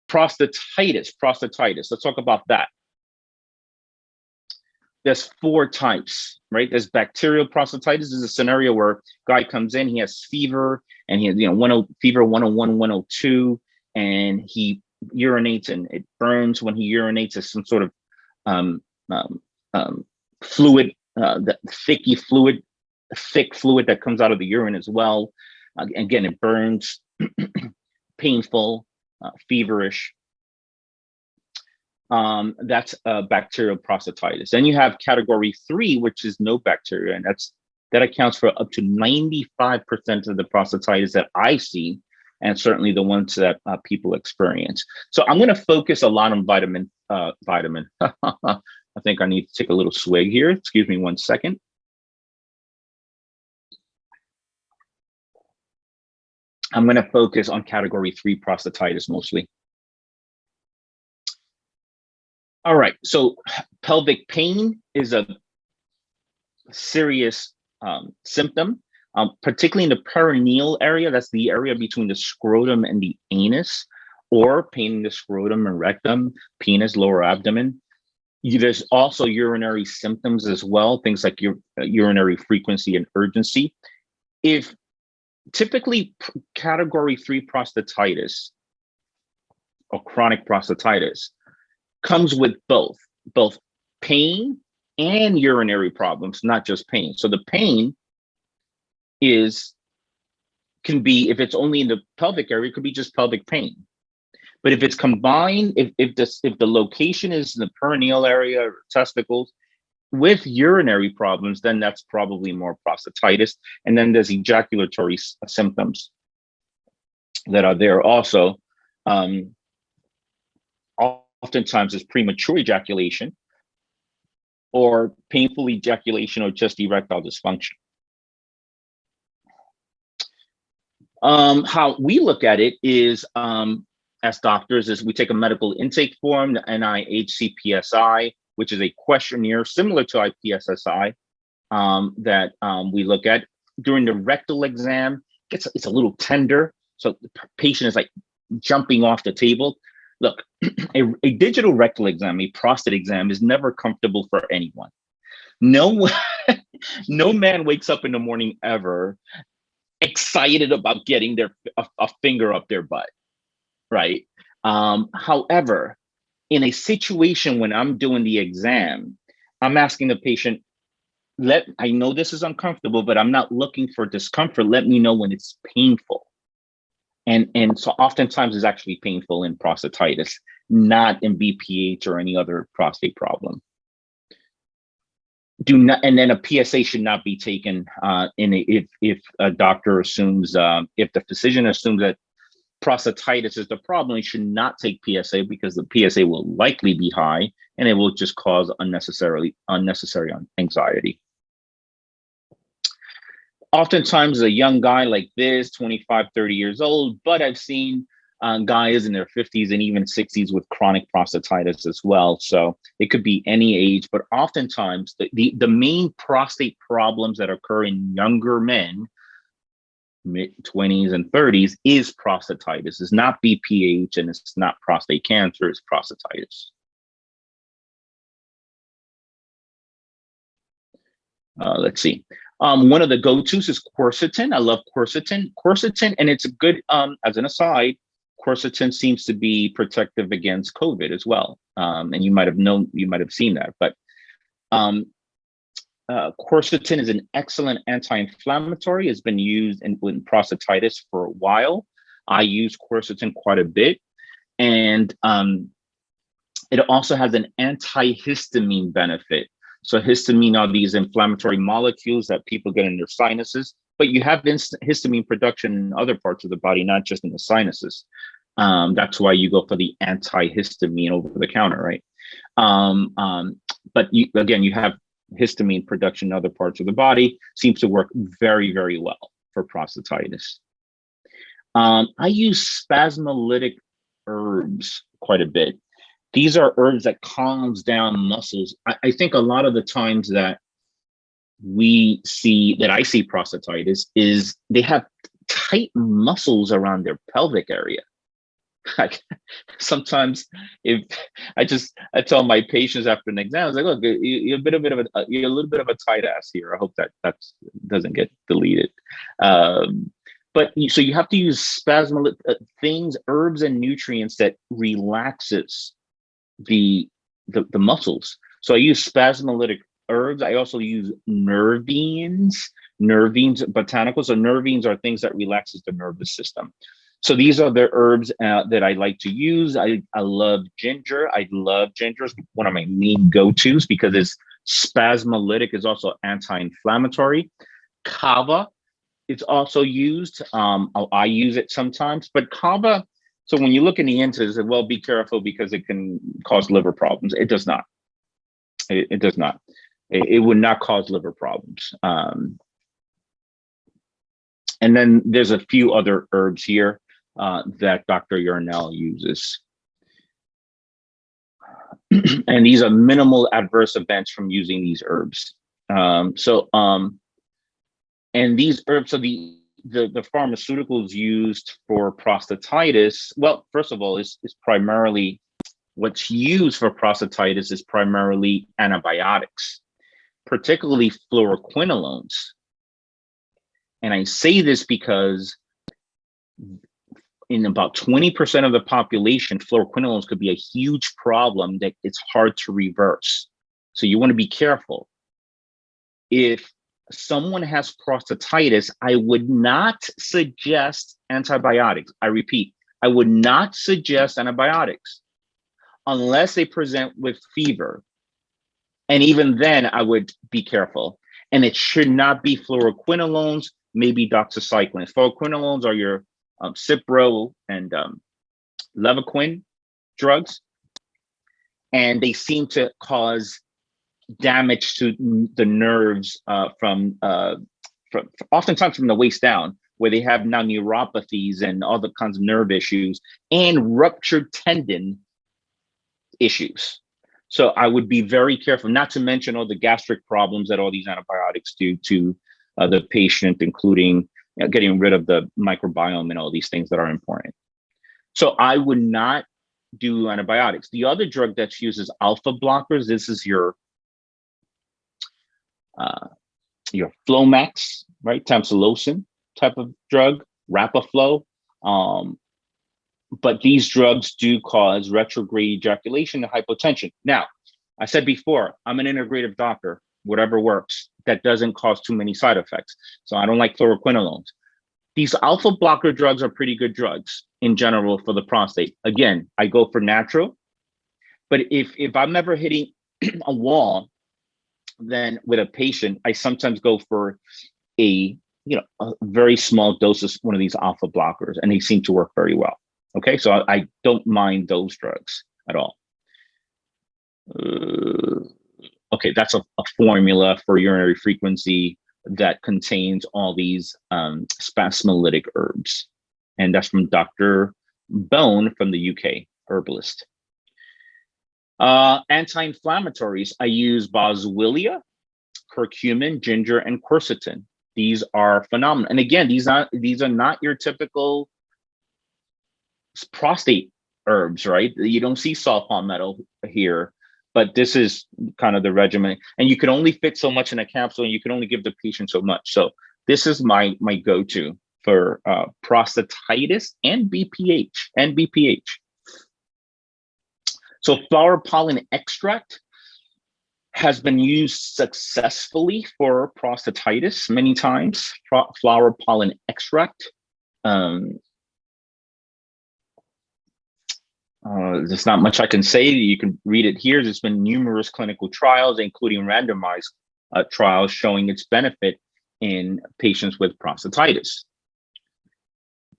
Prostatitis. Let's talk about that. There's 4 types, right? There's bacterial prostatitis. This is a scenario where guy comes in, he has fever, and he has, fever 101, 102, and he urinates, and it burns when he urinates. There's some sort of fluid, thick fluid that comes out of the urine as well. Again, it burns, painful, feverish. That's bacterial prostatitis. Then you have category 3, which is no bacteria, and that accounts for up to 95% of the prostatitis that I see, and certainly the ones that people experience. So I'm going to focus a lot on vitamin. I think I need to take a little swig here. Excuse me 1 second. I'm going to focus on category 3 prostatitis mostly. All right, so pelvic pain is a serious symptom, particularly in the perineal area. That's the area between the scrotum and the anus, or pain in the scrotum and rectum, penis, lower abdomen. There's also urinary symptoms as well, things like urinary frequency and urgency. If typically category 3 prostatitis or chronic prostatitis comes with both pain and urinary problems, not just pain. So the pain can be, if it's only in the pelvic area, it could be just pelvic pain. But if it's combined, if the location is in the perineal area or testicles with urinary problems, then that's probably more prostatitis. And then there's ejaculatory symptoms that are there also. Oftentimes it's premature ejaculation or painful ejaculation or just erectile dysfunction. How we look at it is, as doctors, is we take a medical intake form, the NIH-CPSI, which is a questionnaire similar to IPSSI, that we look at. During the rectal exam, it's a little tender, so the patient is like jumping off the table. Look, a digital rectal exam, a prostate exam, is never comfortable for anyone. No man wakes up in the morning ever excited about getting a finger up their butt, right? However, in a situation when I'm doing the exam, I'm asking the patient, I know this is uncomfortable, but I'm not looking for discomfort. Let me know when it's painful. And so oftentimes it's actually painful in prostatitis, not in BPH or any other prostate problem. And then a PSA should not be taken if a doctor assumes, if the physician assumes that prostatitis is the problem, he should not take PSA, because the PSA will likely be high and it will just cause unnecessary anxiety. Oftentimes a young guy like this, 25, 30 years old, but I've seen guys in their 50s and even 60s with chronic prostatitis as well. So it could be any age, but oftentimes the main prostate problems that occur in younger men, mid-20s and 30s, is prostatitis. It's not BPH and it's not prostate cancer, it's prostatitis. Let's see. One of the go-tos is quercetin. I love quercetin. Quercetin, and it's a good, as an aside, quercetin seems to be protective against COVID as well. And you might have seen that, but quercetin is an excellent anti-inflammatory. It's been used in prostatitis for a while. I use quercetin quite a bit. And it also has an antihistamine benefit. So histamine are these inflammatory molecules that people get in their sinuses, but you have histamine production in other parts of the body, not just in the sinuses. That's why you go for the antihistamine over the counter, right? But you have histamine production in other parts of the body. Seems to work very, very well for prostatitis. I use spasmolytic herbs quite a bit. These are herbs that calms down muscles. I think a lot of the times that I see prostatitis is they have tight muscles around their pelvic area. Like, sometimes if I tell my patients after an exam, I was like, look, you're you're a little bit of a tight ass here. I hope that doesn't get deleted. But so you have to use spasmolytic things, herbs and nutrients that relaxes the muscles. So I use spasmolytic herbs. I also use nervines, botanicals. So nervines are things that relaxes the nervous system. So these are the herbs that I like to use. I love ginger. I love ginger. It's one of my main go-tos because it's spasmolytic, is also anti-inflammatory. Kava, it's also used. I use it sometimes, but kava, so when you look in the answers, well, be careful because it can cause liver problems. It does not. It does not. It would not cause liver problems. And then there's a few other herbs here that Dr. Yarnell uses. And these are minimal adverse events from using these herbs. And these herbs, so the pharmaceuticals used for prostatitis, well, first of all, is primarily, what's used for prostatitis is primarily antibiotics, particularly fluoroquinolones. And I say this because in about 20% of the population, fluoroquinolones could be a huge problem that it's hard to reverse. So you want to be careful. If someone has prostatitis, I would not suggest antibiotics. I repeat, I would not suggest antibiotics unless they present with fever. And even then, I would be careful. And it should not be fluoroquinolones, maybe doxycycline. Fluoroquinolones are your Cipro and Levaquin drugs, and they seem to cause damage to the nerves from oftentimes from the waist down, where they have now neuropathies and all the kinds of nerve issues and ruptured tendon issues. So I would be very careful, not to mention all the gastric problems that all these antibiotics do to the patient, including getting rid of the microbiome and all these things that are important. So I would not do antibiotics. The other drug that's used is alpha blockers. This is your Flomax, right? Tamsulosin type of drug, Rapaflo. But these drugs do cause retrograde ejaculation and hypotension. Now, I said before, I'm an integrative doctor, whatever works, that doesn't cause too many side effects. So I don't like fluoroquinolones. These alpha blocker drugs are pretty good drugs in general for the prostate. Again, I go for natural, but if I'm ever hitting a wall, then with a patient, I sometimes go for a very small dose of one of these alpha blockers, and they seem to work very well. Okay, so I don't mind those drugs at all. Okay, that's a formula for urinary frequency that contains all these spasmolytic herbs. And that's from Dr. Bone from the UK, herbalist. Anti-inflammatories, I use boswellia, curcumin, ginger, and quercetin. These are phenomenal. And again, these are not your typical prostate herbs, right? You don't see saw palmetto here, but this is kind of the regimen. And you can only fit so much in a capsule, and you can only give the patient so much. So this is my go-to for prostatitis and BPH. So flower pollen extract has been used successfully for prostatitis many times. Flower pollen extract. There's not much I can say. You can read it here. There's been numerous clinical trials, including randomized trials, showing its benefit in patients with prostatitis.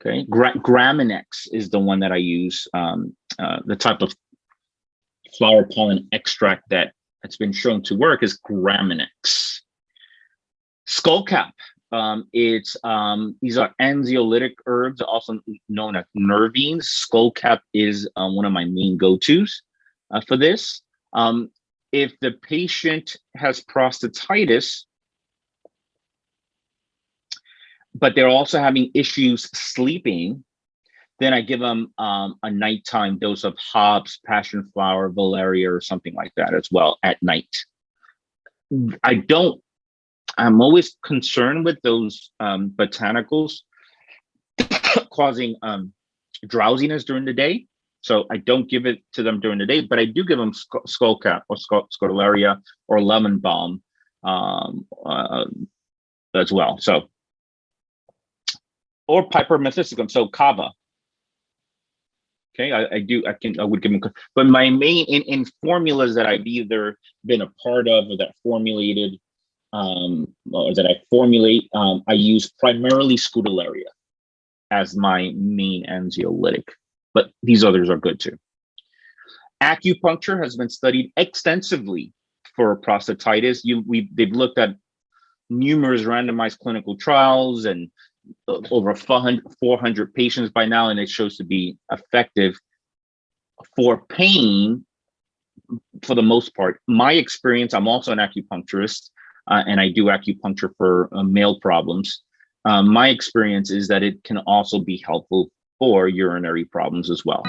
Okay, Graminex is the one that I use. The type of flower pollen extract that's been shown to work is Graminex. Skullcap. These are anxiolytic herbs, also known as nervines. Skullcap is one of my main go-tos for this. If the patient has prostatitis, but they're also having issues sleeping, Then I give them a nighttime dose of hops, passion flower, valeria, or something like that as well at night. I'm always concerned with those botanicals causing drowsiness during the day. So I don't give it to them during the day, but I do give them skullcap or scotillaria or lemon balm as well. So, or piper methysticum, so kava. Okay, I would give them, but my main in formulas that I've either been a part of or that formulated, or that I formulate, I use primarily scutellaria as my main anxiolytic, but these others are good too. Acupuncture has been studied extensively for prostatitis. They've looked at numerous randomized clinical trials and over 400 patients by now, and it shows to be effective for pain for the most part. My experience, I'm also an acupuncturist, and I do acupuncture for male problems. My experience is that it can also be helpful for urinary problems as well.